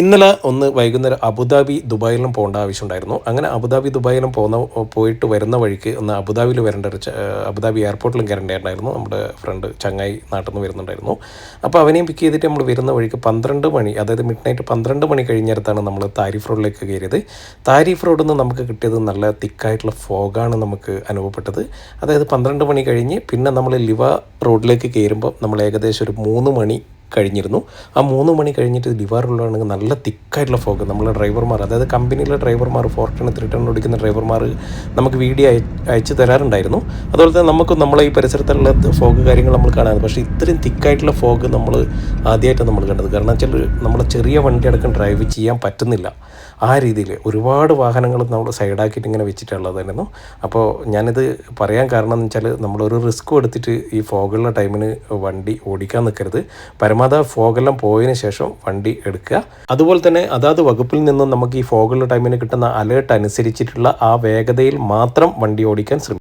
ഇന്നലെ ഒന്ന് വൈകുന്നേരം അബുദാബി ദുബായിലും പോകേണ്ട ആവശ്യമുണ്ടായിരുന്നു. അങ്ങനെ അബുദാബി ദുബായിലും പോയിട്ട് വരുന്ന വഴിക്ക് ഒന്ന് അബുദാബിയിൽ വരേണ്ട അബുദാബി എയർപോർട്ടിലും കയറേണ്ടതായിരുന്നു. നമ്മുടെ ഫ്രണ്ട് ചങ്ങായി നാട്ടിൽ നിന്ന് വരുന്നുണ്ടായിരുന്നു. അപ്പോൾ അവനെയും പിക്ക് ചെയ്തിട്ട് നമ്മൾ വരുന്ന വഴിക്ക് 12 മണി, അതായത് മിഡ് നൈറ്റ് 12 മണി കഴിഞ്ഞിടത്താണ് നമ്മൾ താരിഫ് റോഡിലേക്ക് കയറിയത്. താരിഫ് റോഡിൽ നിന്ന് നമുക്ക് കിട്ടിയത് നല്ല തിക്കായിട്ടുള്ള ഫോഗാണ് നമുക്ക് അനുഭവപ്പെട്ടത്. അതായത് 12 മണി കഴിഞ്ഞ് പിന്നെ നമ്മൾ ലിവ റോഡിലേക്ക് കയറുമ്പോൾ നമ്മൾ ഏകദേശം ഒരു 3 മണി കഴിഞ്ഞിരുന്നു. ആ 3 മണി കഴിഞ്ഞിട്ട് ലിവാറിലാണെങ്കിൽ നല്ല തിക്കായിട്ടുള്ള ഫോഗ്. നമ്മളെ ഡ്രൈവർമാർ, അതായത് കമ്പനിയിലെ ഡ്രൈവർമാർ, 4 3 ടൺ ഓടിക്കുന്ന ഡ്രൈവർമാർ നമുക്ക് വീഡിയോ അയച്ചു തരാറുണ്ടായിരുന്നു. അതുപോലെ തന്നെ നമുക്കും നമ്മളെ ഈ പരിസരത്തുള്ള ഫോഗ് കാര്യങ്ങൾ നമ്മൾ കാണാറ്. പക്ഷേ ഇത്രയും തിക്കായിട്ടുള്ള ഫോഗ് നമ്മൾ ആദ്യമായിട്ടാണ് നമ്മൾ കണ്ടത്. കാരണം വെച്ചാൽ നമ്മളെ ചെറിയ വണ്ടി അടക്കം ഡ്രൈവ് ചെയ്യാൻ പറ്റുന്നില്ല. ആ രീതിയിൽ ഒരുപാട് വാഹനങ്ങൾ നമ്മൾ സൈഡാക്കിയിട്ട് ഇങ്ങനെ വെച്ചിട്ടുള്ളതായിരുന്നു. അപ്പോൾ ഞാനിത് പറയാൻ കാരണം എന്ന് വെച്ചാൽ നമ്മളൊരു റിസ്ക് എടുത്തിട്ട് ഈ ഫോഗുള്ള ടൈമിന് വണ്ടി ഓടിക്കാൻ നിൽക്കരുത്. പരമാവധി ഫോഗെല്ലാം പോയതിന് ശേഷം വണ്ടി എടുക്കുക. അതുപോലെ തന്നെ അതാത് വകുപ്പിൽ നിന്നും നമുക്ക് ഈ ഫോഗുള്ള ടൈമിന് കിട്ടുന്ന അലേർട്ട് അനുസരിച്ചിട്ടുള്ള ആ വേഗതയിൽ മാത്രം വണ്ടി ഓടിക്കാൻ ശ്രമിക്കുക.